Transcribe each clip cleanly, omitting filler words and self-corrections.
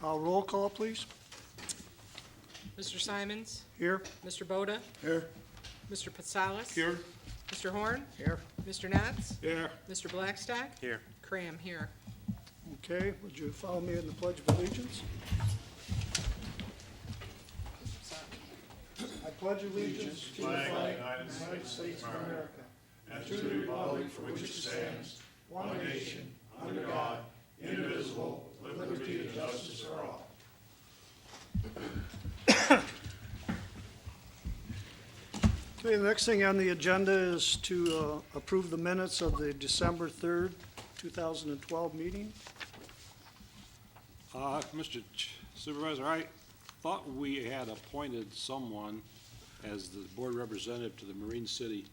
Roll call, please. Mr. Simons? Here. Mr. Boda? Here. Mr. Patsalis? Here. Mr. Horn? Here. Mr. Knotts? Here. Mr. Blackstock? Here. Cram here. Okay, would you follow me in the Pledge of Allegiance? I pledge allegiance to the flag of the United States of America and to the republic for which it stands, one nation, under God, indivisible, with liberty and justice for all. Okay, the next thing on the agenda is to approve the minutes of the December 3rd, 2012 meeting. Mr. Supervisor, I thought we had appointed someone as the board representative to the Marine City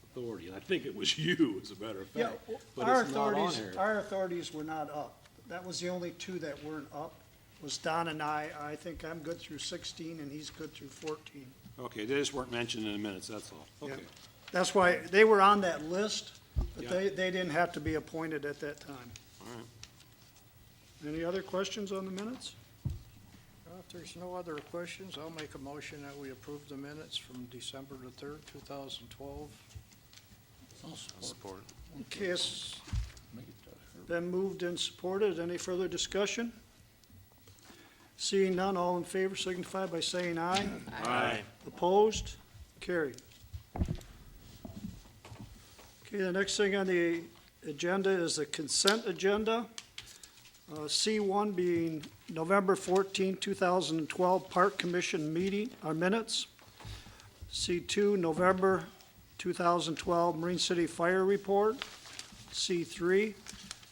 Authority. And I think it was you, as a matter of Yeah, fact. But our it's not on authorities, here. our authorities were not up. That was the only two that weren't up, was Don and I. I think I'm good through 16 and he's good through 14. Okay, they just weren't mentioned in the minutes, that's all. Yeah. Okay. That's why, they were on that list, but Yeah. they didn't have to be appointed at that time. All right. Any other questions on the minutes? If there's no other questions, I'll make a motion that we approve the minutes from December the 3rd, 2012. Support. Okay, it's been moved and supported. Any further discussion? Seeing none, all in favor signify by saying aye. Aye. Opposed? Carried. Okay, the next thing on the agenda is the consent agenda. C1 being November 14, 2012 Park Commission meeting, minutes. C2, November 2012 Marine City Fire Report. C3,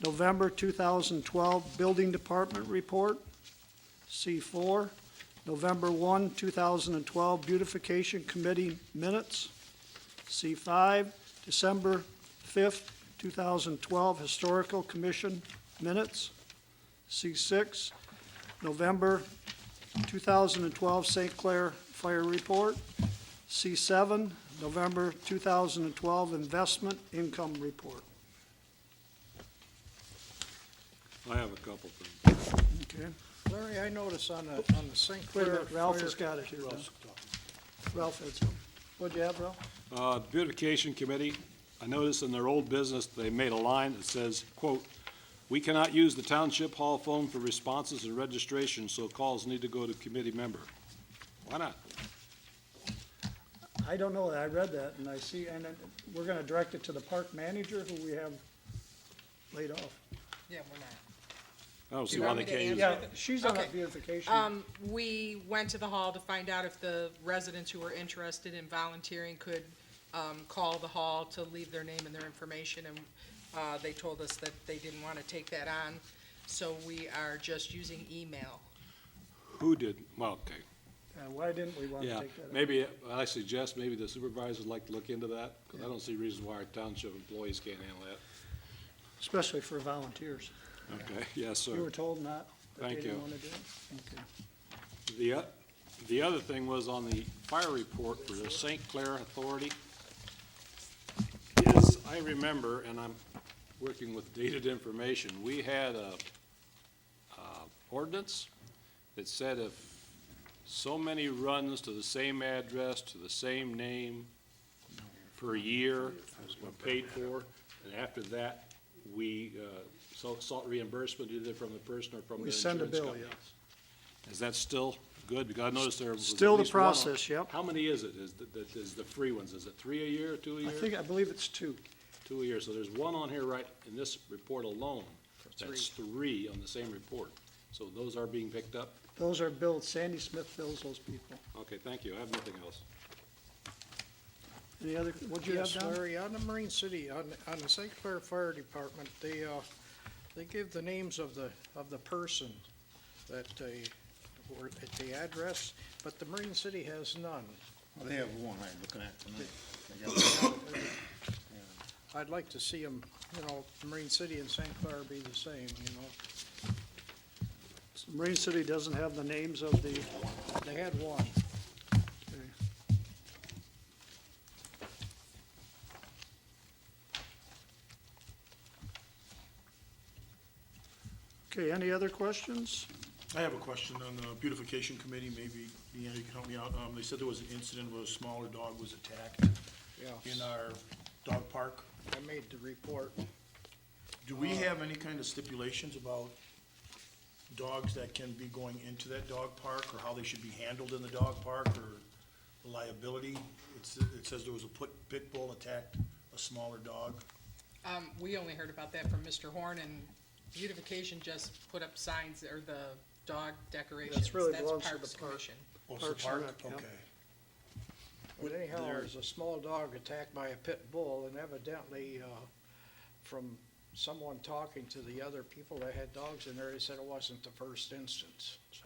November 2012 Building Department Report. C4, November 1, 2012 Beautification Committee minutes. C5, December 5th, 2012 Historical Commission minutes. C6, November 2012 St. Clair Fire Report. C7, November 2012 Investment Income Report. I have a couple things. Okay. Larry, I noticed on the St. Wait a Clair minute, Ralph Fire- has got it here. Ralph had some. What'd you have, Ralph? Beautification Committee, I noticed in their old business, they made a line that says, quote, "We cannot use the Township Hall phone for responses and registration, so calls need to go to committee member." Why not? I don't know, I read that, and I see, and then we're gonna direct it to the park manager, who we have laid off. Yeah, we're not. I don't see you why want they me to can't use answer it. Yeah, she's on that Okay. beautification. We went to the hall to find out if the residents who were interested in volunteering could call the hall to leave their name and their information, and they told us that they didn't want to take that on, so we are just using email. Who did, well, okay. Why didn't we want to Yeah, take that up? maybe, I suggest maybe the supervisors would like to look into that, because I don't see reasons why our township employees can't handle that. Especially for volunteers. Okay, yes, You sir. were told not, that they Thank didn't you. want to do it? Okay. The other thing was on the fire report for the St. Clair Authority. Is, I remember, and I'm working with dated information, we had a ordinance that said if so many runs to the same address, to the same name per year were paid for, and after that, we sought reimbursement either from the person or from the We insurance send a bill, company. yes. Is that still good? Because I noticed there was at Still the least one on- process, yep. How many is it? Is the free ones? Is it 3 a year, 2 a year? I believe it's 2. 2 a year. So there's one on here right in this report alone. That's 3 on the same report. So those are being picked up? Those are billed, Sandy Smith bills those people. Okay, thank you. I have nothing else. Any other, what'd you have, Yes, Don? Larry, on the Marine City, on the St. Clair Fire Department, they give the names of the person that were at the address, but the Marine City has none. Well, they have one I'm looking at tonight. They got one. I'd like to see them, Marine City and St. Clair be the same, Marine City doesn't have the names of the, They had one. Okay, any other questions? I have a question on the beautification committee, maybe, Deanna, you can help me out. They said there was an incident where a smaller dog was attacked Yeah, in our dog park. I made the report. Do we have any kind of stipulations about dogs that can be going into that dog park, or how they should be handled in the dog park, or the liability? It says there was a pit bull attacked a smaller dog. We only heard about that from Mr. Horn, and beautification just put up signs, or the dog decorations. really belongs to Parks the park. Commission. Oh, it's the Parks and park? Rec, yeah. Okay. But anyhow, there- there was a small dog attacked by a pit bull, and evidently, from someone talking to the other people that had dogs in there, they said it wasn't the first instance, so.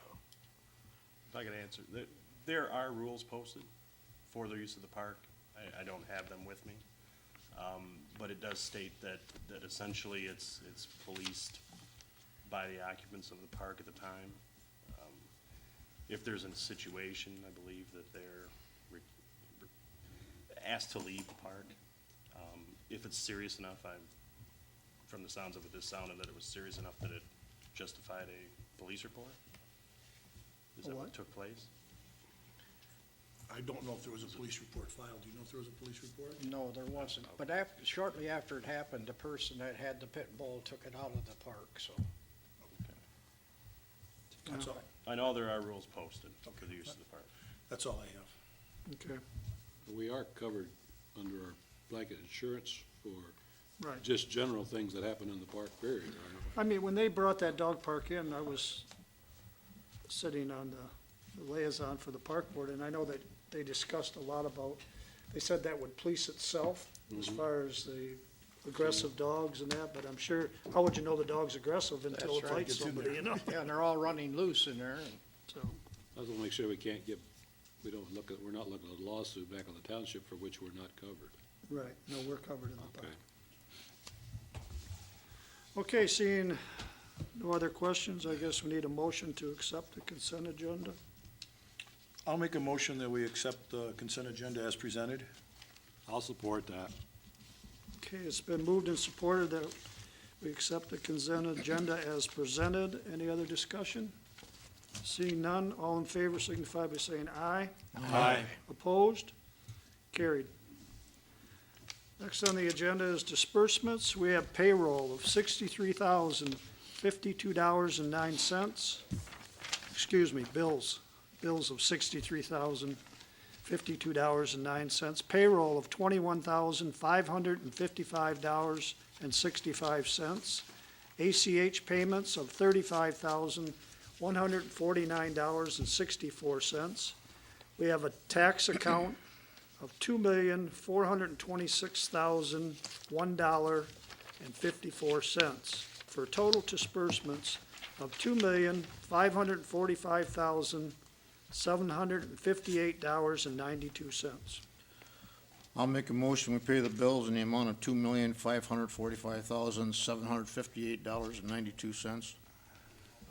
If I could answer, there are rules posted for the use of the park. I don't have them with me. But it does state that essentially it's policed by the occupants of the park at the time. If there's a situation, I believe that they're asked to leave the park. If it's serious enough, from the sounds of it, this sounded that it was serious enough that it justified a police report? Is that what took place? I don't know if there was a police report filed. Do you know if there was a police report? No, there wasn't. But shortly after it happened, the person that had the pit bull took it out of the park, so. That's all, I know there are rules posted for the use of the park. that's all I have. Okay, We are covered under our blanket insurance for right. just general things that happen in the park, period, aren't I mean, when they brought that dog park in, I was sitting on the liaison for the park board, and I know that they discussed a lot about, they said that would police itself as far as the aggressive dogs and that, but I'm sure, how would you know the dog's aggressive until it That's right. bites Gets in somebody, you know? Yeah, and they're all running loose in there, and So, I just want to make sure we can't get, we're not looking at a lawsuit back on the township for which we're not covered. right, no, we're covered in the Okay. park. Okay, seeing no other questions, I guess we need a motion to accept the consent agenda. I'll make a motion that we accept the consent agenda as presented. I'll support that. Okay, it's been moved and supported that we accept the consent agenda as presented. Any other discussion? Seeing none, all in favor signify by saying aye. Aye. Opposed? Carried. Next on the agenda is disbursements. We have payroll of $63,052.09. Excuse me, bills. Bills of $63,052.09. Payroll of $21,555.65. ACH payments of $35,149.64. We have a tax account of $2,426,001.54 for total disbursements of $2,545,758.92. I'll make a motion, we pay the bills in the amount of $2,545,758.92.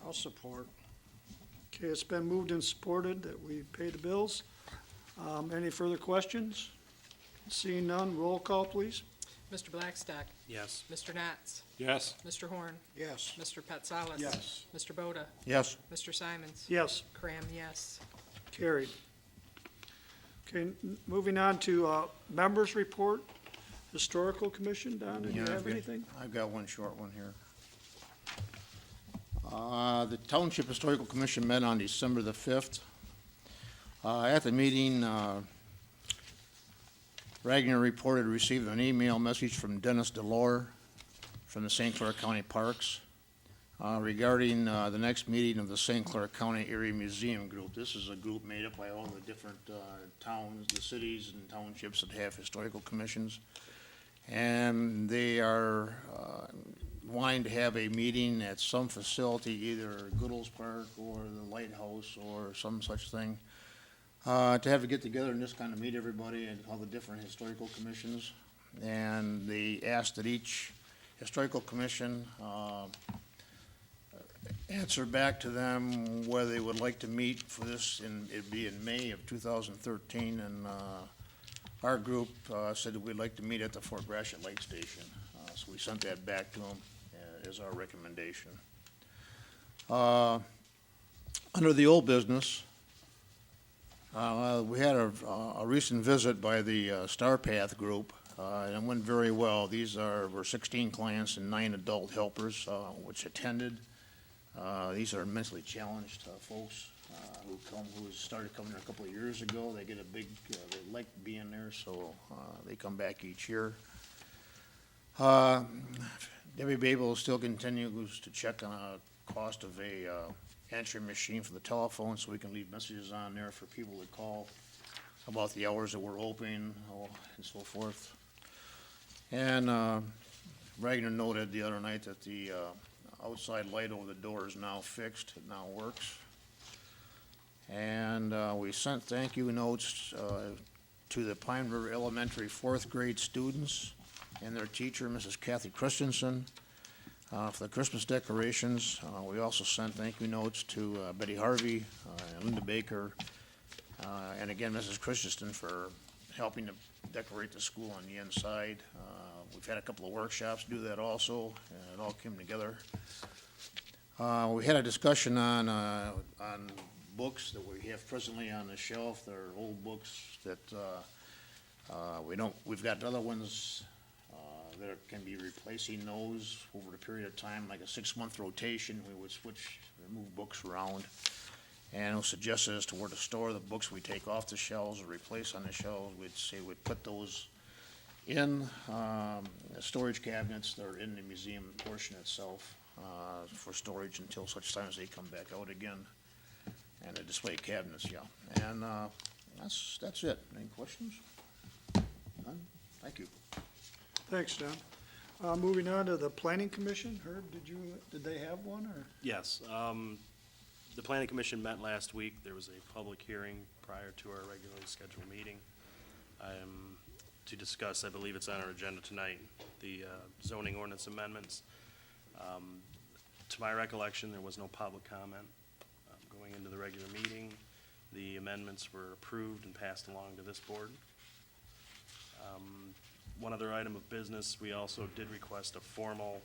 I'll support. Okay, it's been moved and supported that we pay the bills. Any further questions? Seeing none, roll call, please. Mr. Blackstock, Yes. Mr. Knotts, Yes? Mr. Horn, Yes. Mr. Patsalas. Yes. Mr. Boda, Yes. Mr. Simons. Yes. Cram, yes. Carried. Okay, moving on to members' report. Historical Commission, Don, do you Yeah, have anything? I've got one short one here. The Township Historical Commission met on December the 5th. At the meeting, Ragnar reported receiving an email message from Dennis Delore from the St. Clair County Parks regarding the next meeting of the St. Clair County Area Museum Group. This is a group made up by all the different towns, the cities and townships that have historical commissions. And they are wanting to have a meeting at some facility, either Goodall's Park or the Lighthouse or some such thing, to have a get-together and just kind of meet everybody and all the different historical commissions. And they asked that each historical commission answer back to them whether they would like to meet for this, and it'd be in May of 2013, and our group said that we'd like to meet at the Fort Gratiot Light Station. So we sent that back to them as our recommendation. Under the old business, we had a recent visit by the Star Path group, and it went very well. Were 16 clients and 9 adult helpers, which attended. These are mentally challenged folks who started coming there a couple of years ago. They get they like being there, so they come back each year. Debbie Babel still continues to check on a cost of a answering machine for the telephone, so we can leave messages on there for people to call about the hours that we're open, and so forth. And Ragnar noted the other night that the outside light over the door is now fixed, it now works. And we sent thank you notes to the Pine River Elementary fourth grade students and their teacher, Mrs. Kathy Christensen, for the Christmas decorations. We also sent thank you notes to Betty Harvey and Linda Baker, and again, Mrs. Christensen for helping to decorate the school on the inside. We've had a couple of workshops do that also, and it all came together. We had a discussion on books that we have presently on the shelf. They're old books that we've got other ones that can be replacing those over a period of time, like a 6-month rotation. We would move books around. And it was suggested as to where to store the books we take off the shelves or replace on the shelves. We'd say we'd put those in the storage cabinets that are in the museum portion itself for storage until such time as they come back out again. And the display cabinets, yeah. And that's it. Any questions? None? Thank you. Thanks, Don. Moving on to the Planning Commission. Herb, did they have one, or? Yes, the planning commission met last week. There was a public hearing prior to our regularly scheduled meeting to discuss, I believe it's on our agenda tonight, the zoning ordinance amendments. To my recollection, there was no public comment going into the regular meeting. The amendments were approved and passed along to this board. One other item of business, we also did request a formal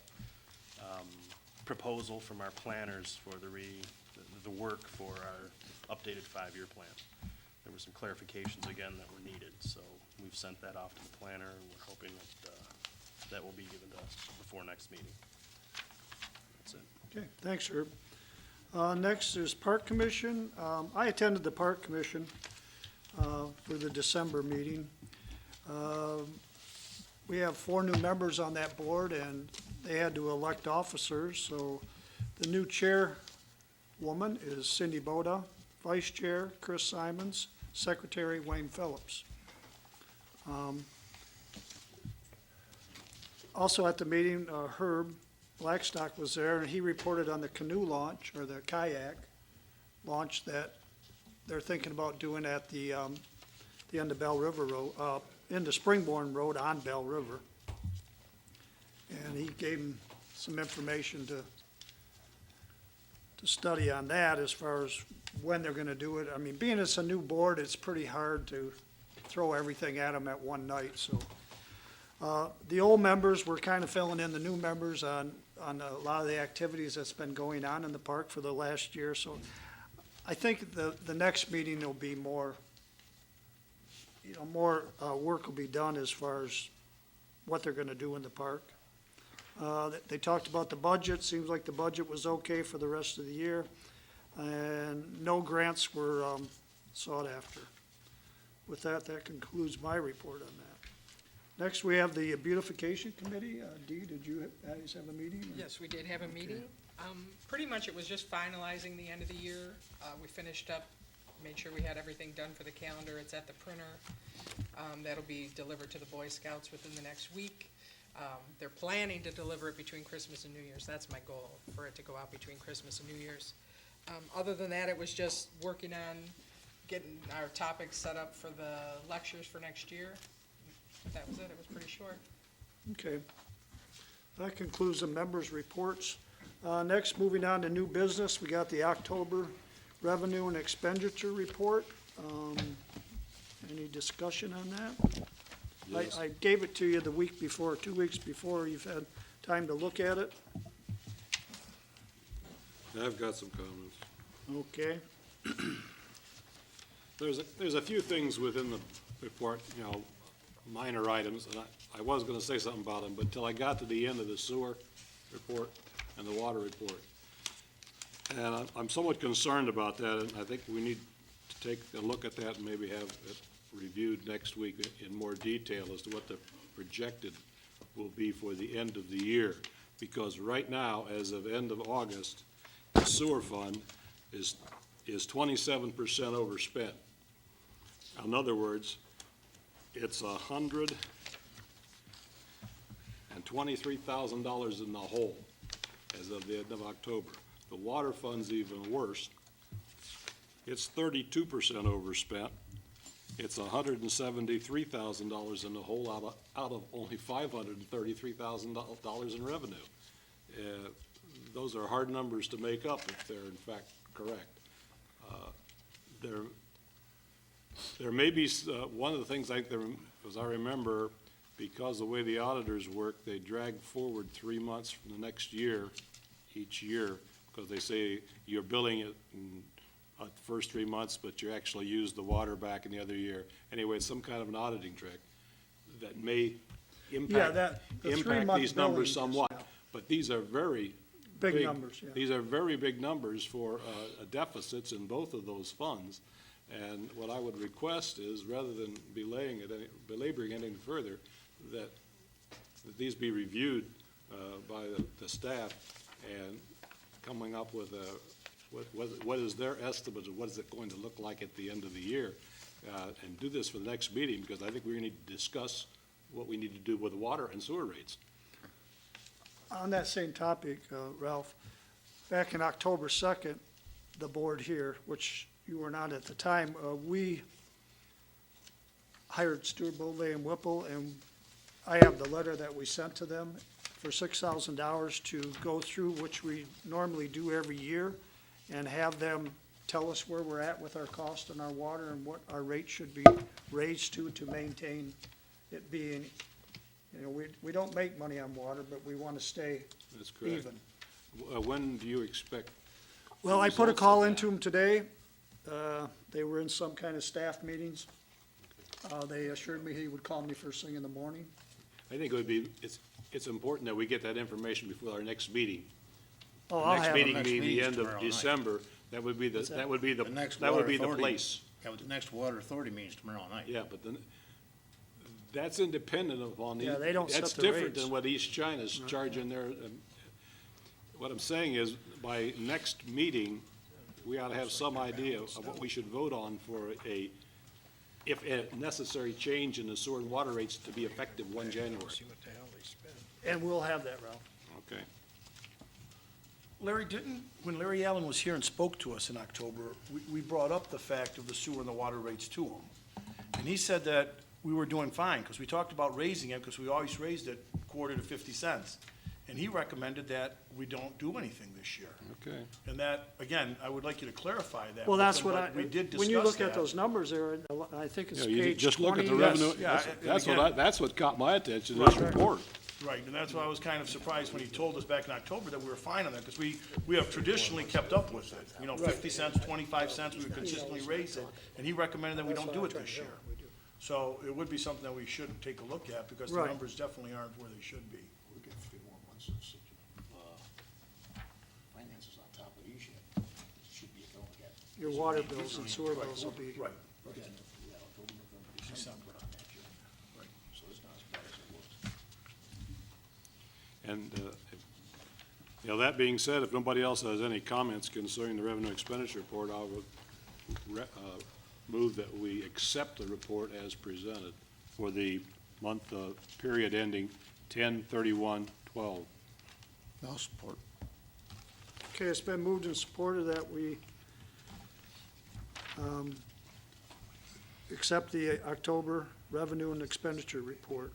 proposal from our planners for the work for our updated 5-year plan. There were some clarifications again that were needed, so we've sent that off to the planner, and we're hoping that that will be given to us before next meeting. That's it. Okay, thanks, Herb. Next is Park Commission. I attended the Park Commission for the December meeting. We have 4 new members on that board, and they had to elect officers, so the new chairwoman is Cindy Boda, vice chair Chris Simons, secretary Wayne Phillips. Also at the meeting, Herb Blackstock was there, and he reported on the canoe launch, or the kayak launch that they're thinking about doing at the end of Bell River Road, into Springborn Road on Bell River. And he gave him some information to study on that as far as when they're gonna do it. I mean, being it's a new board, it's pretty hard to throw everything at them at one night, so. The old members were kind of filling in the new members on a lot of the activities that's been going on in the park for the last year, so I think the next meeting will be more, more work will be done as far as what they're gonna do in the park. They talked about the budget. Seems like the budget was okay for the rest of the year, and no grants were sought after. With that, that concludes my report on that. Next, we have the Beautification Committee. Dee, did you guys have a meeting? or- Yes, we did have a meeting. Pretty much it was just finalizing the end of the year. We finished up, made sure we had everything done for the calendar. It's at the printer. That'll be delivered to the Boy Scouts within the next week. They're planning to deliver it between Christmas and New Year's. That's my goal, for it to go out between Christmas and New Year's. Other than that, it was just working on getting our topics set up for the lectures for next year. That was it. It was pretty short. Okay. That concludes the members' reports. Next, moving on to new business, we got the October revenue and expenditure report. Any discussion on that? Yes. I gave it to you the week before, 2 weeks before. You've had time to look at it. I've got some comments. Okay. There's a few things within the report, you know, minor items, and I was gonna say something about them, but until I got to the end of the sewer report and the water report. And I'm somewhat concerned about that, and I think we need to take a look at that and maybe have it reviewed next week in more detail as to what the projected will be for the end of the year. Because right now, as of end of August, the sewer fund is 27% overspent. In other words, it's $123,000 in the hole as of the end of October. The water fund's even worse. It's 32% overspent. It's $173,000 in the hole out of only $533,000 in revenue. Those are hard numbers to make up if they're in fact correct. There may be, one of the things as I remember, because the way the auditors work, they drag forward 3 months from the next year, each year, because they say you're billing it in the first 3 months, but you actually use the water back in the other year. Anyway, it's some kind of an auditing trick that may impact the these 3-month numbers billing is, somewhat. But these are very Big numbers, yeah. These are very big numbers for deficits in both of those funds. And what I would request is, rather than belaboring it any further, that these be reviewed by the staff and coming up with what is their estimate of what is it going to look like at the end of the year, and do this for the next meeting, because I think we need to discuss what we need to do with water and sewer rates. On that same topic, Ralph, back in October 2nd, the board here, which you were not at the time, we hired Stuart Beauvais and Whipple, and I have the letter that we sent to them for $6,000 to go through, which we normally do every year, and have them tell us where we're at with our cost and our water and what our rate should be raised to maintain it being, you know, we don't make money on water, but we want to stay That's correct. even. When do you expect? Well, I put a results of call that? into them today. They were in some kind of staff meetings. They assured me he would call me first thing in the morning. I think it would be, it's important that we get that information before our next meeting. Oh, The I'll next have it. meeting next being the meeting's end of tomorrow night. December, that would be the, What's that? that would be the, The next that would water be the authority- place. Yeah, but the next water authority meeting's tomorrow night. Yeah, but then, that's independent upon the. Yeah, they don't set That's the different rates. than what East China's charging their, what I'm saying is, by next meeting, we ought to have some idea of what we should vote on for if a necessary change in the sewer and water rates to be effective 1 January. See what the hell they spend. And we'll have that, Ralph. Okay. Larry, when Larry Allen was here and spoke to us in October, we brought up the fact of the sewer and the water rates to him. And he said that we were doing fine, because we talked about raising it, because we always raised it quarter to 50 cents. And he recommended that we don't do anything this year. Okay. And that, again, I would like you to clarify that. Well, with that's him, what but we did discuss when you look that. at those numbers there, I think it's Yeah, you page just look at 20. the revenue, Yes, yeah, that's and what again- that's what caught my attention, this report. Right, and that's why I was kind of surprised when he told us back in October that we were fine on that, because we have traditionally kept up with it. You know, 50 cents, 25 cents, we would consistently raise it, and he recommended that we don't do it this year. So it would be something that we should take a look at, because the Right. numbers definitely aren't where they should be. We'll get 3 more months of finances on top of these yet. Should be going to get. Your water bills and sewer bills will be, Right, December on that year. right. So it's not as bad as it looks. And, you know, that being said, if nobody else has any comments concerning the revenue expenditure report, I would move that we accept the report as presented for the month, period ending 10/31/12. I'll support. okay, it's been moved and supported that we accept the October revenue and expenditure report.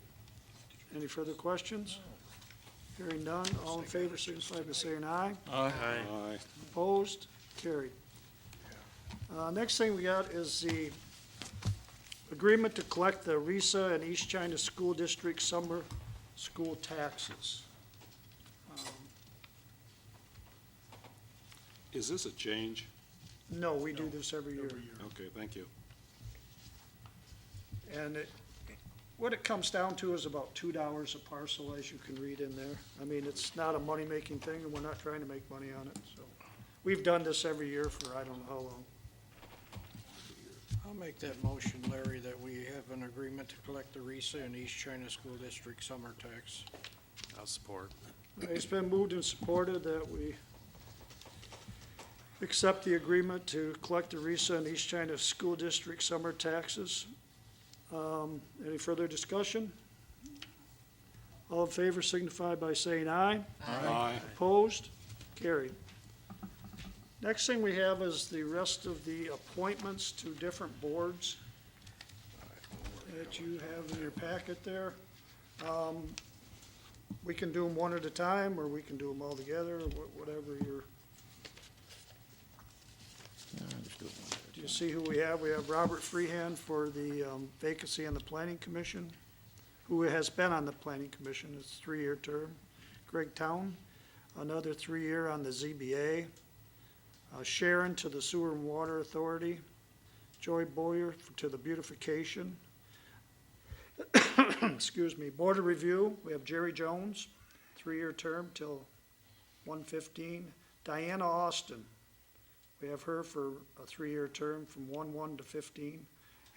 Any further questions? Hearing none, all in favor, signify by saying aye. Aye. Opposed? Carried. Next thing we got is the agreement to collect the RISA and East China School District summer school taxes. Is this a change? No, we do this every year. Okay, thank you. And what it comes down to is about $2 a parcel, as you can read in there. I mean, it's not a money-making thing, and we're not trying to make money on it, so. We've done this every year for I don't know how long. I'll make that motion, Larry, that we have an agreement to collect the RISA and East China School District summer tax. I'll support. It's been moved and supported that we accept the agreement to collect the RISA and East China School District summer taxes. Any further discussion? All in favor signify by saying aye. Aye. Opposed? Carried. Next thing we have is the rest of the appointments to different boards that you have in your packet there. We can do them one at a time, or we can do them all together, or whatever your, do you see who we have? We have Robert Freehand for the vacancy on the Planning Commission, who has been on the Planning Commission, it's a 3-year term. Greg Town, another 3-year on the ZBA. Sharon to the Sewer and Water Authority. Joy Boyer to the Beautification. Excuse me, Board of Review, we have Jerry Jones, 3-year term till 1/15. Diana Austin, we have her for a 3-year term from 1/1 to 15.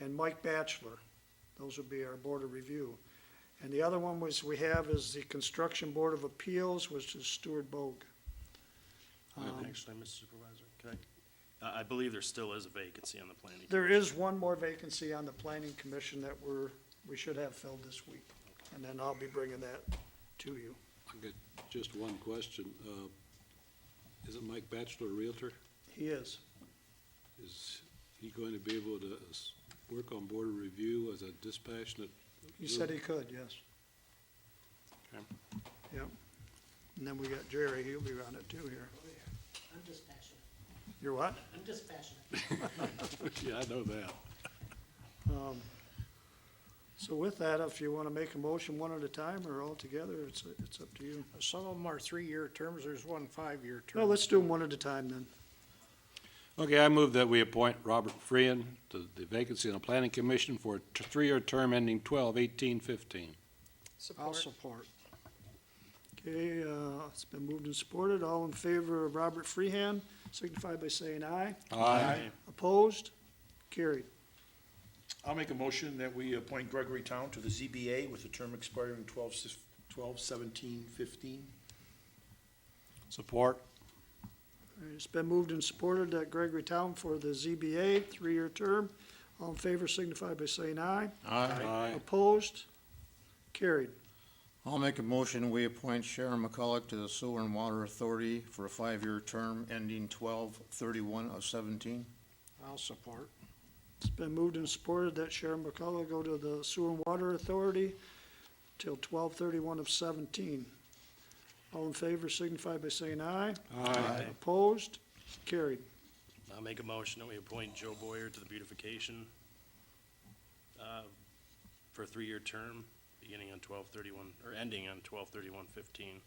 And Mike Batchelor, those would be our Board of Review. And the other one we have is the Construction Board of Appeals, which is Stuart Bogue. Actually, Mr. Supervisor, can I believe there still is a vacancy on the planning. There is one more vacancy on the Planning Commission that we should have filled this week. And then I'll be bringing that to you. I got just one question. Isn't Mike Batchelor a Realtor? He is. Is he going to be able to work on Board of Review as a dispassionate? He said he could, yes. Okay. Yep. And then we got Jerry, he'll be on it too here. I'm just passionate. You're what? I'm just passionate. Yeah, I know that. So with that, if you want to make a motion one at a time or all together, it's up to you. Some of them are 3-year terms, there's one 5-year term. Well, let's do them one at a time then. Okay, I move that we appoint Robert Freehan to the vacancy on the Planning Commission for a 3-year term ending 12/18/15. I'll Support. support. Okay, it's been moved and supported. All in favor of Robert Freehand, signify by saying aye. Aye. Opposed? Carried. I'll make a motion that we appoint Gregory Town to the ZBA with a term expiring 12/17/15. Support. It's been moved and supported that Gregory Town for the ZBA, 3-year term. All in favor signify by saying aye. Aye. Opposed? Carried. I'll make a motion, we appoint Sharon McCulloch to the Sewer and Water Authority for a 5-year term ending 12/31/17. I'll support. It's been moved and supported that Sharon McCullough go to the Sewer and Water Authority till 12/31/17. All in favor signify by saying aye. Aye. Opposed? Carried. I'll make a motion that we appoint Joe Boyer to the Beautification for a 3-year term, beginning on 12/31, or ending on 12/31/15.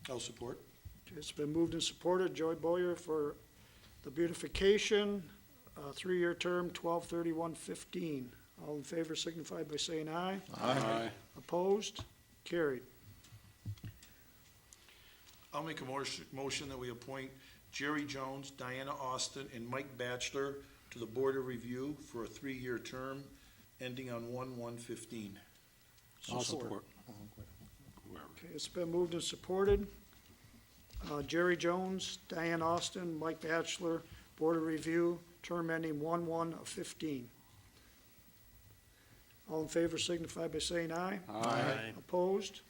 I'll support. Okay, it's been moved and supported. Joy Boyer for the Beautification, 3-year term, 12/31/15. All in favor signify by saying aye. Aye. Opposed? Carried. I'll make a motion that we appoint Jerry Jones, Diana Austin, and Mike Batchelor to the Board of Review for a 3-year term ending on 1/1/15. I'll support. Okay, it's been moved and supported. Jerry Jones, Diane Austin, Mike Batchelor, Board of Review, term ending 1/1/15. All in favor signify by saying aye. Aye. Opposed?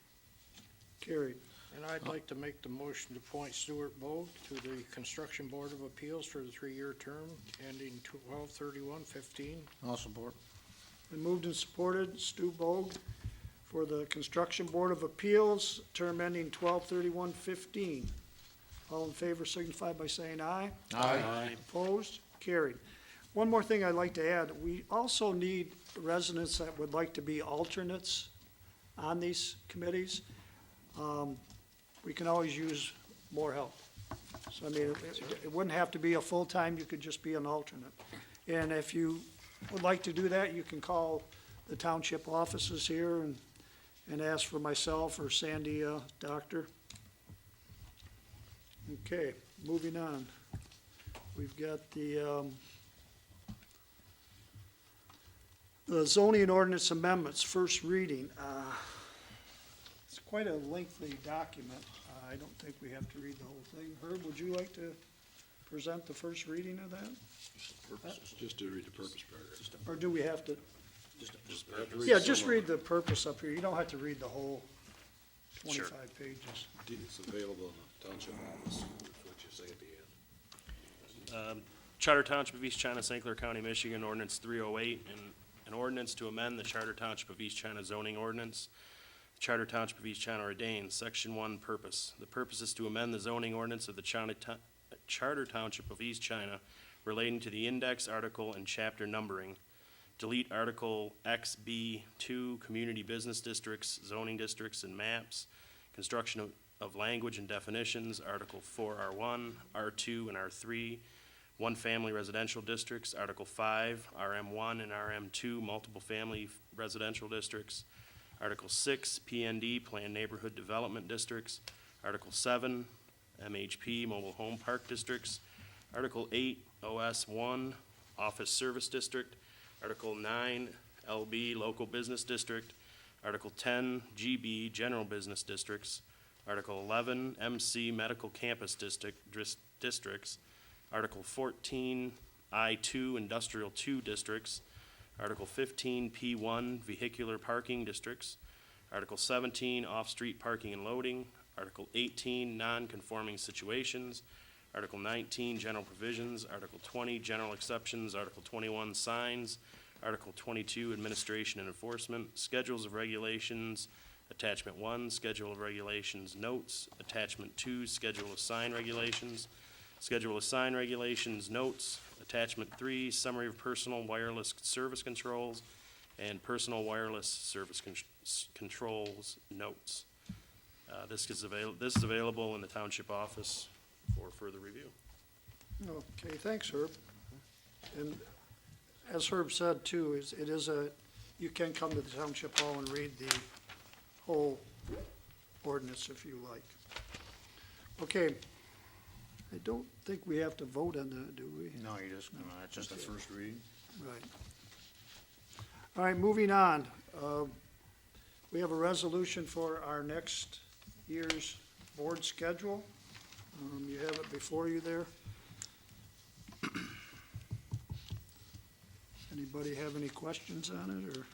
Carried. And I'd like to make the motion to appoint Stuart Bogue to the Construction Board of Appeals for the 3-year term ending 12/31/15. I'll support. Been moved and supported. Stu Bogue for the Construction Board of Appeals, term ending 12/31/15. All in favor signify by saying aye. Aye. Opposed? Carried. One more thing I'd like to add, we also need residents that would like to be alternates on these committees. We can always use more help. So, I mean, it wouldn't have to be a full-time, you could just be an alternate. And if you would like to do that, you can call the township offices here and ask for myself or Sandy, Doctor. Okay, moving on. We've got the zoning ordinance amendments, first reading. It's quite a lengthy document. I don't think we have to read the whole thing. Herb, would you like to present the first reading of that? Just to read the purpose paragraph. Or do we have to? Just have to read Yeah, some just of read it. the purpose up here. You don't have to read the whole Sure. 25 pages. It's available in the township office, what you say at the end. Charter Township of East China, St. Clair County, Michigan, ordinance 308, and an ordinance to amend the Charter Township of East China zoning ordinance. Charter Township of East China ordains, Section 1, purpose. The purpose is to amend the zoning ordinance of the Charter Township of East China relating to the index, article, and chapter numbering. Delete Article XB2, community business districts, zoning districts, and maps. Construction of language and definitions, Article 4R1, R2, and R3. One-family residential districts, Article 5, RM1 and RM2, multiple family residential districts. Article 6, PND, Planned Neighborhood Development Districts. Article 7, MHP, Mobile Home Park Districts. Article 8, OS1, Office Service District. Article 9, LB, Local Business District. Article 10, GB, General Business Districts. Article 11, MC, Medical Campus Districts. Article 14, I2, Industrial 2 Districts. Article 15, P1, Vehicular Parking Districts. Article 17, Off-Street Parking and Loading. Article 18, Non-Conforming Situations. Article 19, General Provisions. Article 20, General Exceptions. Article 21, Signs. Article 22, Administration and Enforcement. Schedules of Regulations. Attachment 1, Schedule of Regulations Notes. Attachment 2, Schedule of Sign Regulations. Schedule of Sign Regulations Notes. Attachment 3, Summary of Personal Wireless Service Controls. And Personal Wireless Service Controls Notes. This is available in the township office for further review. Okay, thanks, Herb. And as Herb said too, you can come to the township hall and read the whole ordinance if you like. Okay, I don't think we have to vote on that, do we? No, it's just the first reading. Right. All right, moving on. We have a resolution for our next year's board schedule. You have it before you there. Anybody have any questions on it, or?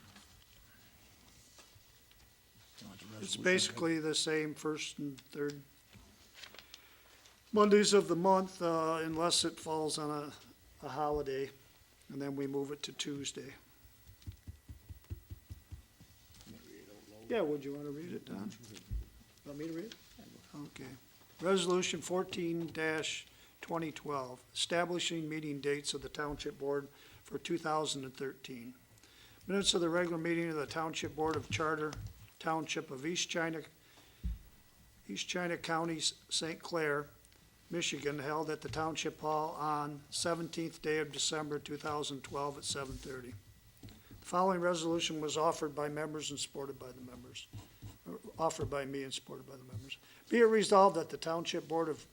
It's basically the same first and third Mondays of the month, unless it falls on a holiday, and then we move it to Tuesday. Yeah, would you want to read it, Don? Want me to read it? Okay. Resolution 14-2012, establishing meeting dates of the Township Board for 2013. Minutes of the regular meeting of the Township Board of Charter Township of East China County, St. Clair, Michigan, held at the Township Hall on 17th day of December 2012 at 7:30. The following resolution was offered by members and supported by the members, or offered by me and supported by the members. Be it resolved that the Township Board of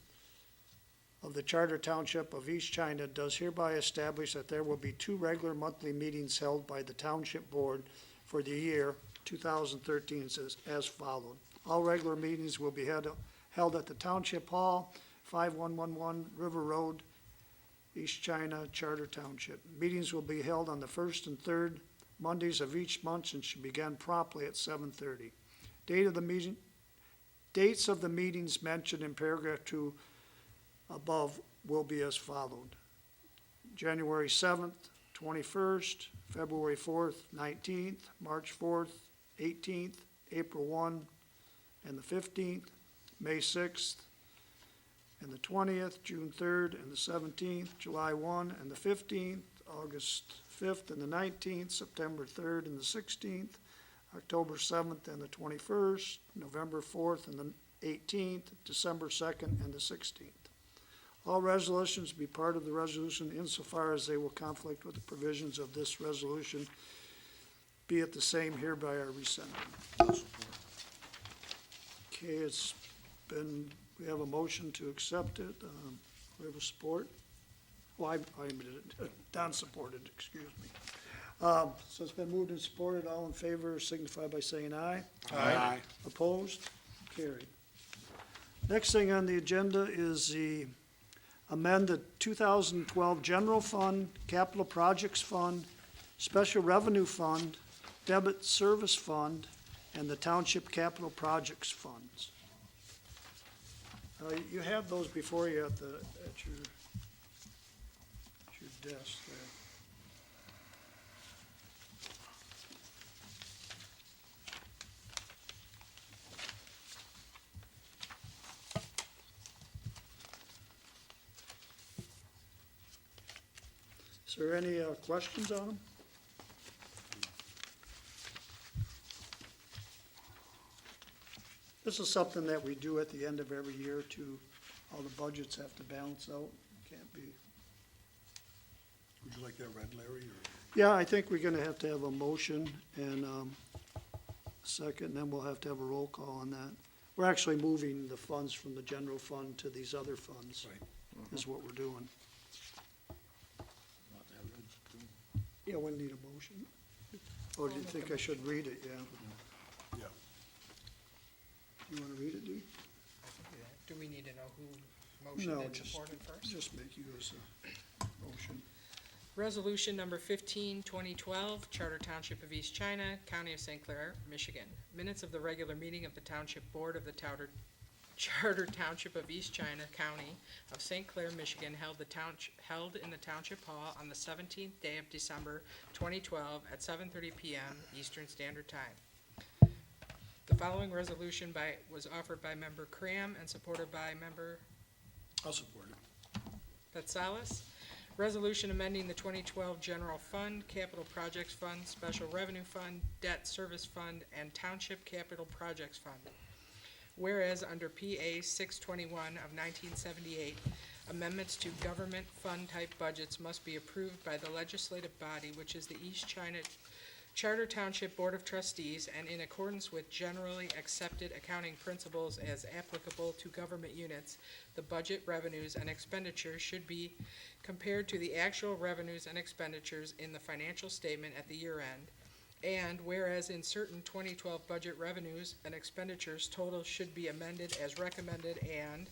the Charter Township of East China does hereby establish that there will be 2 regular monthly meetings held by the Township Board for the year 2013 as followed. All regular meetings will be held at the Township Hall, 5111 River Road, East China, Charter Township. Meetings will be held on the first and third Mondays of each month and should begin promptly at 7:30. Dates of the meetings mentioned in paragraph 2 above will be as followed. January 7th, 21st, February 4th, 19th, March 4th, 18th, April 1, and the 15th, May 6th, and the 20th, June 3rd, and the 17th, July 1, and the 15th, August 5th, and the 19th, September 3rd, and the 16th, October 7th, and the 21st, November 4th, and the 18th, December 2nd, and the 16th. All resolutions be part of the resolution insofar as they will conflict with the provisions of this resolution, be it the same hereby are rescinded. Okay, it's been, we have a motion to accept it. We have a support. Well, I admitted it. Don supported, excuse me. So it's been moved and supported. All in favor signify by saying aye. Aye. Opposed? Carried. Next thing on the agenda is the amend the 2012 General Fund, Capital Projects Fund, Special Revenue Fund, Debit Service Fund, and the Township Capital Projects Funds. You have those before you at your desk there. Is there any questions on them? This is something that we do at the end of every year to, all the budgets have to balance out, can't be. Would you like that read, Larry, or? Yeah, I think we're gonna have to have a motion and, second, and then we'll have to have a roll call on that. We're actually moving the funds from the general fund to these other funds. Right. Is what we're doing. Yeah, we need a motion. Or do you think I should read it, yeah? Yeah. You wanna read it, Dee? Do we need to know who motioned No, and just- supported first? Just make you as a motion. Resolution number 15, 2012, Charter Township of East China, County of St. Clair, Michigan. Minutes of the regular meeting of the Township Board of the Charter Township of East China, County of St. Clair, Michigan, held in the Township Hall on the 17th day of December 2012 at 7:30 PM Eastern Standard Time. The following resolution was offered by Member Cram and supported by Member I'll support it. Patsalis. Resolution amending the 2012 General Fund, Capital Projects Fund, Special Revenue Fund, Debt Service Fund, and Township Capital Projects Fund. Whereas under PA 621 of 1978, amendments to government fund-type budgets must be approved by the legislative body, which is the East China Charter Township Board of Trustees, and in accordance with generally accepted accounting principles as applicable to government units, the budget revenues and expenditures should be compared to the actual revenues and expenditures in the financial statement at the year end. And whereas in certain 2012 budget revenues and expenditures totals should be amended as recommended, and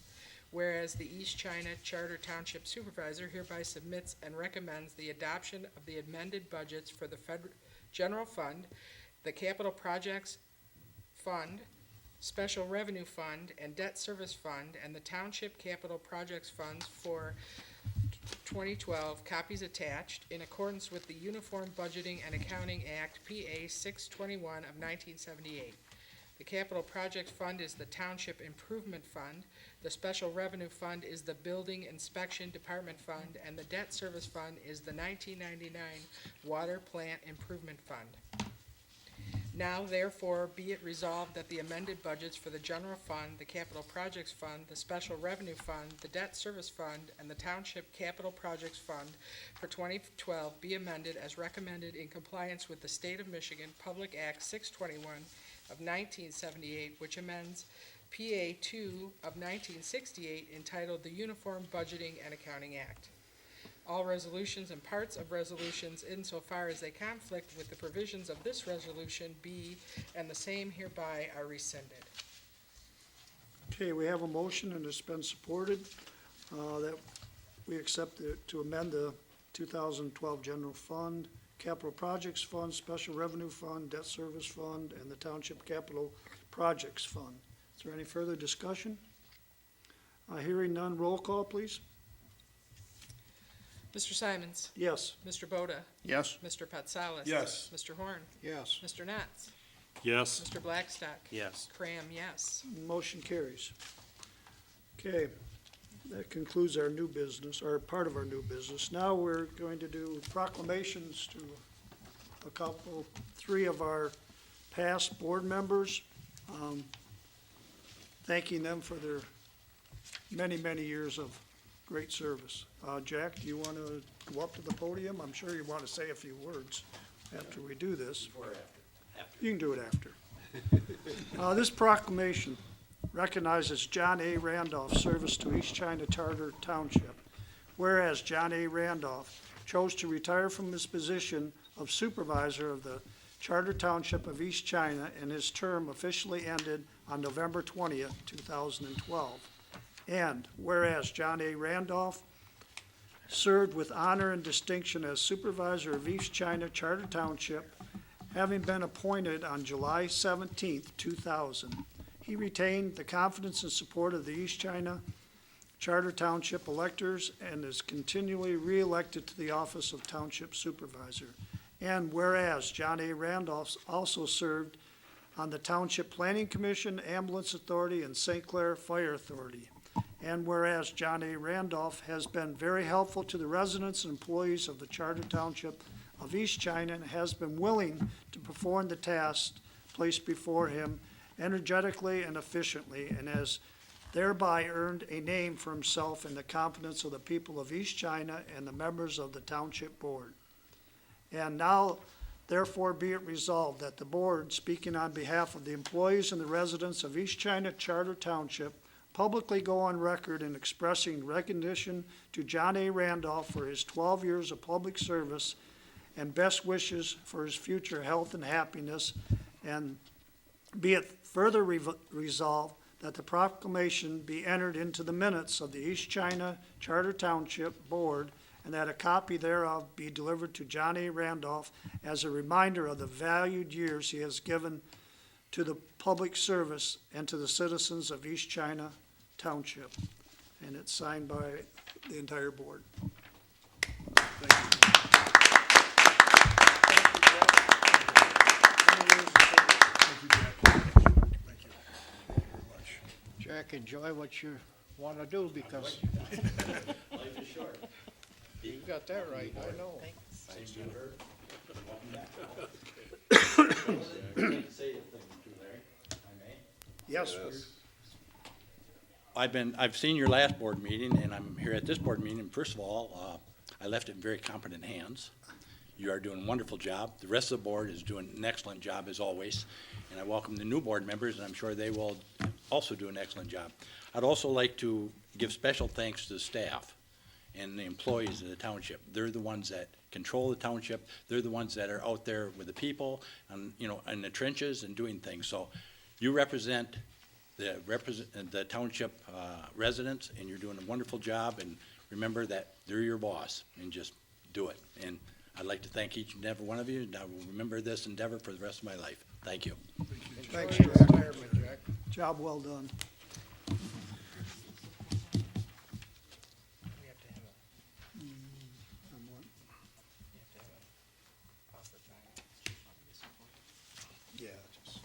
whereas the East China Charter Township Supervisor hereby submits and recommends the adoption of the amended budgets for the Federal General Fund, the Capital Projects Fund, Special Revenue Fund, and Debt Service Fund, and the Township Capital Projects Funds for 2012, copies attached, in accordance with the Uniform Budgeting and Accounting Act, PA 621 of 1978. The Capital Projects Fund is the Township Improvement Fund, the Special Revenue Fund is the Building Inspection Department Fund, and the Debt Service Fund is the 1999 Water Plant Improvement Fund. Now therefore be it resolved that the amended budgets for the General Fund, the Capital Projects Fund, the Special Revenue Fund, the Debt Service Fund, and the Township Capital Projects Fund for 2012 be amended as recommended in compliance with the State of Michigan Public Act 621 of 1978, which amends PA 2 of 1968 entitled the Uniform Budgeting and Accounting Act. All resolutions and parts of resolutions insofar as they conflict with the provisions of this resolution be, and the same hereby are rescinded. Okay, we have a motion and it's been supported, that we accept it to amend the 2012 General Fund, Capital Projects Fund, Special Revenue Fund, Debt Service Fund, and the Township Capital Projects Fund. Is there any further discussion? Hearing none, roll call, please. Mr. Simons? Yes. Mr. Boda? Yes. Mr. Patsalis? Yes. Mr. Horn? Yes. Mr. Knotts? Yes. Mr. Blackstock? Yes. Cram, yes. Motion carries. Okay, that concludes our new business, or part of our new business. Now we're going to do proclamations to three of our past board members, thanking them for their many, many years of great service. Jack, do you want to go up to the podium? I'm sure you want to say a few words after we do this. Before or after? You can do it after. This proclamation recognizes John A. Randolph's service to East China Charter Township. Whereas John A. Randolph chose to retire from his position of supervisor of the Charter Township of East China, and his term officially ended on November 20th, 2012. And whereas John A. Randolph served with honor and distinction as supervisor of East China Charter Township, having been appointed on July 17th, 2000. He retained the confidence and support of the East China Charter Township electors and is continually re-elected to the office of Township Supervisor. And whereas John A. Randolph also served on the Township Planning Commission, Ambulance Authority, and St. Clair Fire Authority. And whereas John A. Randolph has been very helpful to the residents and employees of the Charter Township of East China and has been willing to perform the tasks placed before him energetically and efficiently, and has thereby earned a name for himself in the confidence of the people of East China and the members of the Township Board. And now, therefore, be it resolved that the Board, speaking on behalf of the employees and the residents of East China Charter Township, publicly go on record in expressing recognition to John A. Randolph for his 12 years of public service and best wishes for his future health and happiness, and be it further resolved that the proclamation be entered into the minutes of the East China Charter Township Board, and that a copy thereof be delivered to John A. Randolph as a reminder of the valued years he has given to the public service and to the citizens of East China Township. And it's signed by the entire board. Jack, enjoy what you want to do, because Life is short. you got that right, I know. Thanks, Jennifer. Say a thing too, Larry, if I may. Yes, I've seen your last board meeting, and I'm here at this board meeting. First of all, I left it in very competent hands. You are doing a wonderful job. The rest of the board is doing an excellent job as always. And I welcome the new board members, and I'm sure they will also do an excellent job. I'd also like to give special thanks to the staff and the employees of the township. They're the ones that control the township. They're the ones that are out there with the people and, you know, in the trenches and doing things. So you represent the township residents, and you're doing a wonderful job. And remember that they're your boss, and just do it. And I'd like to thank each and every one of you, and I will remember this endeavor for the rest of my life. Thank you. Thanks, Enjoy your Jack. retirement, Jack. Job well done. Yeah, just.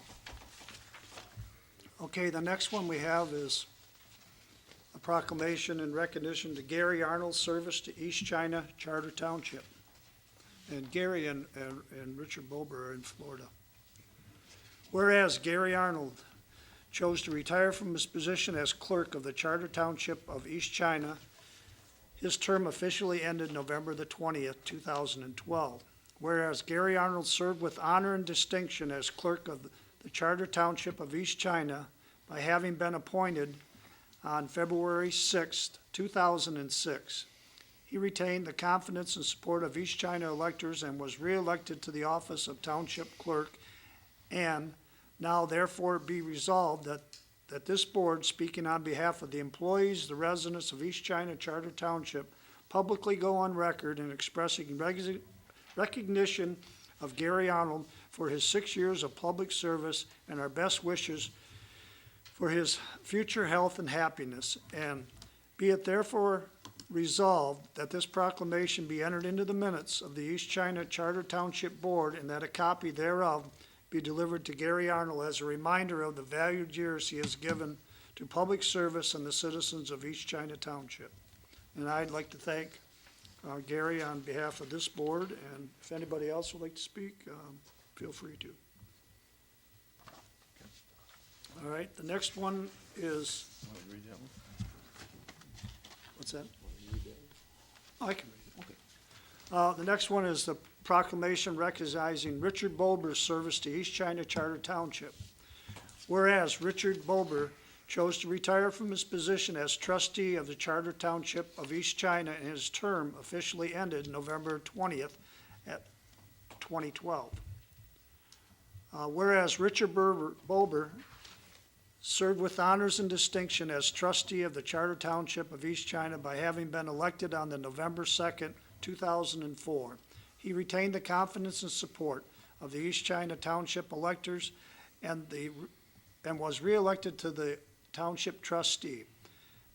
Okay, the next one we have is a proclamation in recognition to Gary Arnold's service to East China Charter Township. And Gary and Richard Bober are in Florida. Whereas Gary Arnold chose to retire from his position as clerk of the Charter Township of East China, his term officially ended November the 20th, 2012. Whereas Gary Arnold served with honor and distinction as clerk of the Charter Township of East China by having been appointed on February 6th, 2006. He retained the confidence and support of East China electors and was re-elected to the office of Township Clerk. And now therefore be resolved that this board, speaking on behalf of the employees, the residents of East China Charter Township, publicly go on record in expressing recognition of Gary Arnold for his 6 years of public service and our best wishes for his future health and happiness. And be it therefore resolved that this proclamation be entered into the minutes of the East China Charter Township Board, and that a copy thereof be delivered to Gary Arnold as a reminder of the valued years he has given to public service and the citizens of East China Township. And I'd like to thank Gary on behalf of this board, and if anybody else would like to speak, feel free to. All right, the next one is, what's that? I can read it. The next one is the proclamation recognizing Richard Bulber's service to East China Charter Township. Whereas Richard Bulber chose to retire from his position as trustee of the Charter Township of East China, and his term officially ended November 20th at 2012. Whereas Richard Bulber served with honors and distinction as trustee of the Charter Township of East China by having been elected on the November 2nd, 2004. He retained the confidence and support of the East China Township electors and was reelected to the Township trustee.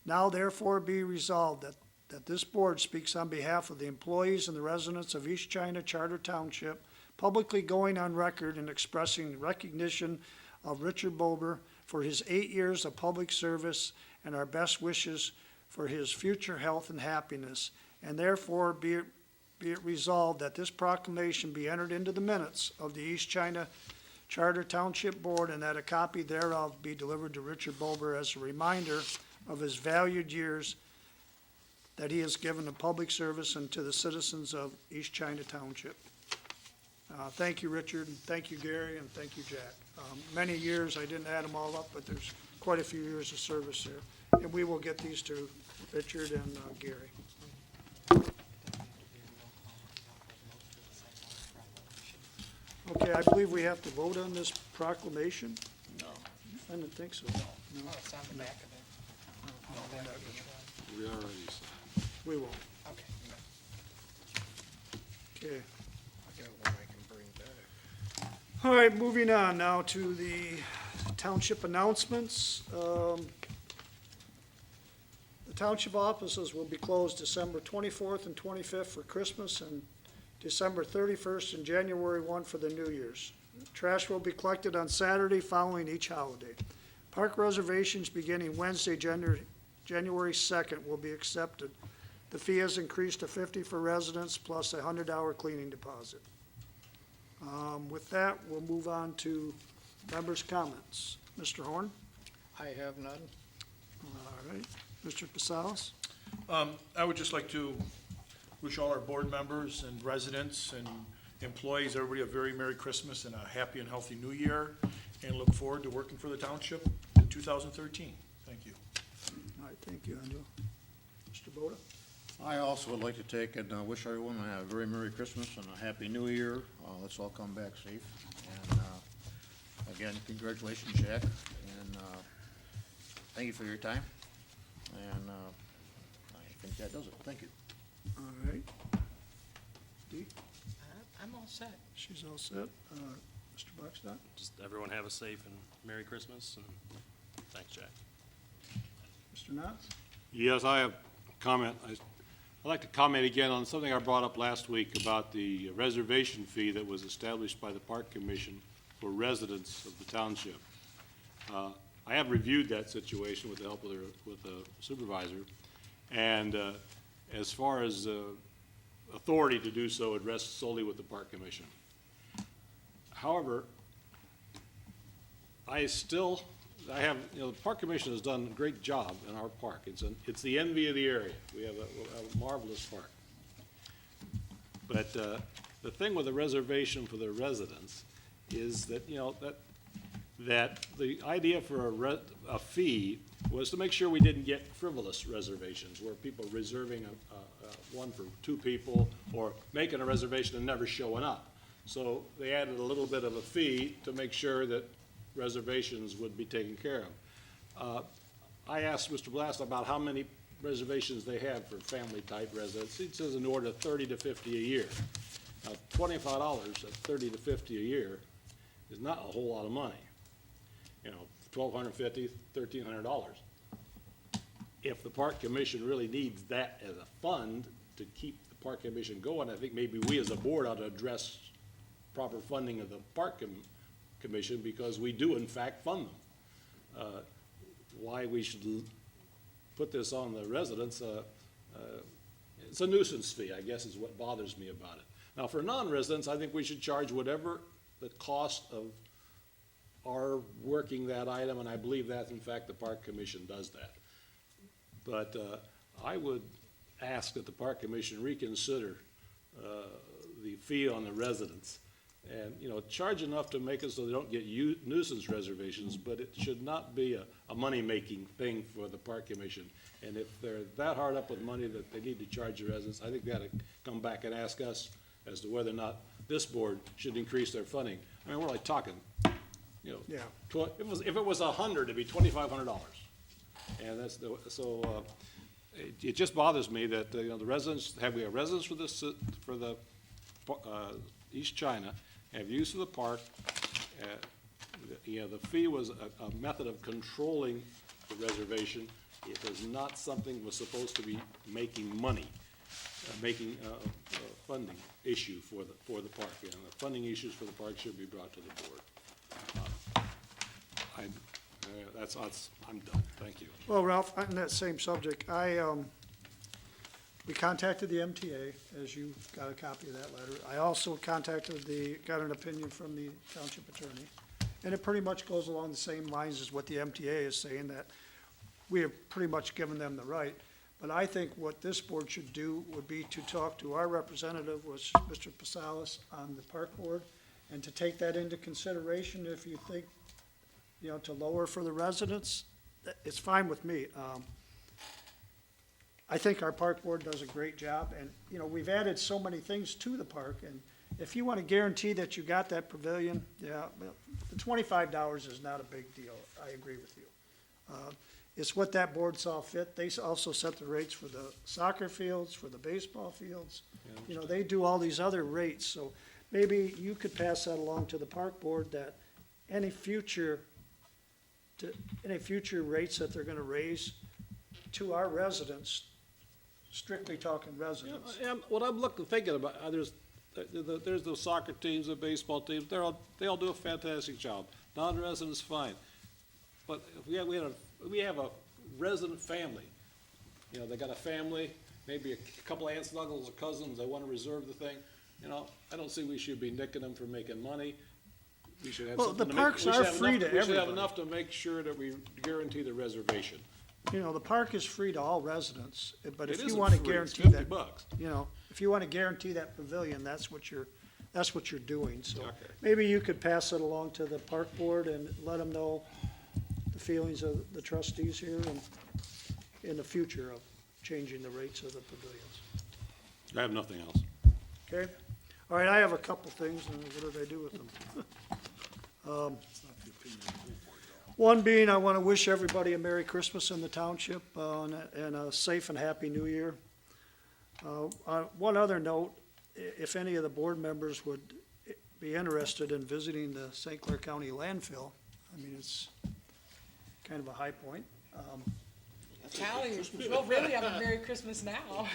Now therefore be resolved that this board speaks on behalf of the employees and the residents of East China Charter Township, publicly going on record and expressing recognition of Richard Bulber for his 8 years of public service and our best wishes for his future health and happiness, and therefore be it resolved that this proclamation be entered into the minutes of the East China Charter Township Board, and that a copy thereof be delivered to Richard Bulber as a reminder of his valued years that he has given to public service and to the citizens of East China Township. Thank you, Richard, and thank you, Gary, and thank you, Jack. Many years, I didn't add them all up, but there's quite a few years of service there. And we will get these to Richard and Gary. Okay, I believe we have to vote on this proclamation? No. I didn't think so. No. Oh, it's on the back of it. We already said. We won't. Okay. Okay. I got one I can bring back. All right, moving on now to the township announcements. The township offices will be closed December 24th and 25th for Christmas, and December 31st and January 1 for the New Year's. Trash will be collected on Saturday following each holiday. Park reservations beginning Wednesday, January 2nd will be accepted. The fee is increased to $50 for residents plus a $100 cleaning deposit. With that, we'll move on to members' comments. Mr. Horn? I have none. All right. Mr. Pasales? I would just like to wish all our board members and residents and employees, everybody a very Merry Christmas and a happy and healthy New Year, and look forward to working for the township in 2013. Thank you. All right, thank you, Angelo. Mr. Boda? I also would like to take and wish everyone a very Merry Christmas and a Happy New Year. Let's all come back safe. And again, congratulations, Jack, and thank you for your time. And I think that does it. Thank you. All right. Dee? I'm all set. She's all set. Mr. Buckstad? Just everyone have a safe and Merry Christmas, and thanks, Jack. Mr. Knott? Yes, I have a comment. I'd like to comment again on something I brought up last week about the reservation fee that was established by the Park Commission for residents of the township. I have reviewed that situation with the help of the supervisor, and as far as authority to do so, it rests solely with the Park Commission. However, I have, the Park Commission has done a great job in our park. It's the envy of the area. We have a marvelous park. But the thing with the reservation for the residents is that, that the idea for a fee was to make sure we didn't get frivolous reservations where people reserving one for two people or making a reservation and never showing up. So they added a little bit of a fee to make sure that reservations would be taken care of. I asked Mr. Blast about how many reservations they have for family-type residents. He says in the order of 30 to 50 a year. Now, $25 at 30 to 50 a year is not a whole lot of money. $1,250, $1,300. If the Park Commission really needs that as a fund to keep the Park Commission going, I think maybe we as a board ought to address proper funding of the Park Commission, because we do in fact fund them. Why we should put this on the residents, it's a nuisance fee, I guess, is what bothers me about it. Now, for non-residents, I think we should charge whatever the cost of our working that item, and I believe that, in fact, the Park Commission does that. But I would ask that the Park Commission reconsider the fee on the residents. And, you know, charge enough to make it so they don't get nuisance reservations, but it should not be a money-making thing for the Park Commission. And if they're that hard up with money that they need to charge the residents, I think they ought to come back and ask us as to whether or not this board should increase their funding. I mean, we're like talking, you know, Yeah. if it was 100, it'd be $2,500. And that's it just bothers me that, you know, the residents, we have residents for the East China, have use of the park. You know, the fee was a method of controlling the reservation. It was not something was supposed to be making money, making a funding issue for the park. And the funding issues for the park should be brought to the board. I'm done, thank you. Well, Ralph, on that same subject, we contacted the MTA, as you got a copy of that letter. I also got an opinion from the township attorney. And it pretty much goes along the same lines as what the MTA is saying, that we have pretty much given them the right. But I think what this board should do would be to talk to our representative, which is Mr. Pasalis on the park board, and to take that into consideration if you think, you know, to lower for the residents, it's fine with me. I think our park board does a great job, and, you know, we've added so many things to the park, and if you want to guarantee that you got that pavilion, yeah, well, the $25 is not a big deal. I agree with you. It's what that board saw fit. They also set the rates for the soccer fields, for the baseball fields. You know, they do all these other rates, so maybe you could pass that along to the park board, that any future rates that they're gonna raise to our residents, strictly talking residents. And what I'm thinking about, there's those soccer teams, the baseball teams, they all do a fantastic job. Non-residents, fine. But if we have a resident family, you know, they got a family, maybe a couple aunts and uncles or cousins, they wanna reserve the thing, you know, I don't see we should be nicking them for making money. We should have Well, something the to make. parks we should are have free enough- to We should have everybody. enough to make sure that we guarantee the reservation. You know, the park is free to all residents, but if It you isn't wanna free, it's guarantee that, $50. you know, if you wanna guarantee that pavilion, that's what you're doing, so. Okay. Maybe you could pass it along to the park board and let them know the feelings of the trustees here and in the future of changing the rates of the pavilions. I have nothing else. Okay? All right, I have a couple things, and what did I do with them? One being, I want to wish everybody a Merry Christmas in the township, and a safe and happy New Year. On one other note, if any of the board members would be interested in visiting the St. Clair County landfill, I mean, it's kind of a high point. Tally, well, really, have a Merry Christmas now.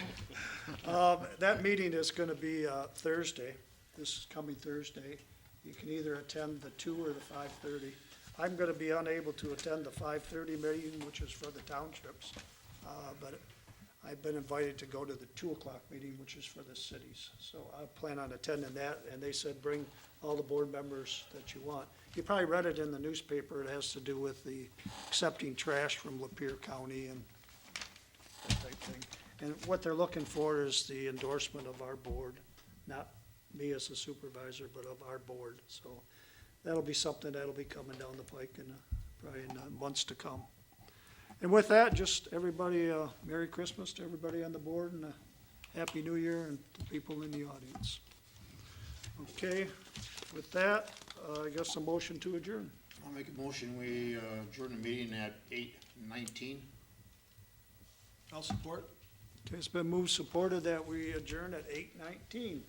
That meeting is going to be Thursday, this coming Thursday. You can either attend the 2 or the 5:30. I'm going to be unable to attend the 5:30 meeting, which is for the townships, but I've been invited to go to the 2 o'clock meeting, which is for the cities. So I plan on attending that, and they said bring all the board members that you want. You probably read it in the newspaper. It has to do with the accepting trash from Lapeer County and that type thing. And what they're looking for is the endorsement of our board, not me as a supervisor, but of our board. So that'll be something that'll be coming down the pike in probably in months to come. And with that, just everybody, Merry Christmas to everybody on the board, and a Happy New Year, and to people in the audience. Okay, with that, I guess a motion to adjourn. I'll make a motion, we adjourn the meeting at 8:19. I'll support. Okay, it's been moved, supported that we adjourn at 8:19.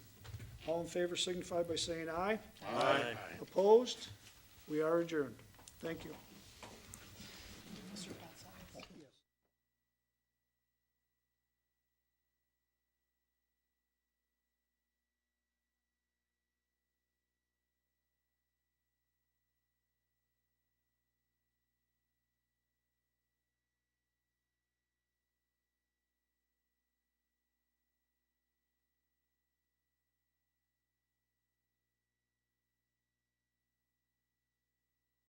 All in favor signify by saying aye. Aye. Opposed? We are adjourned. Thank you.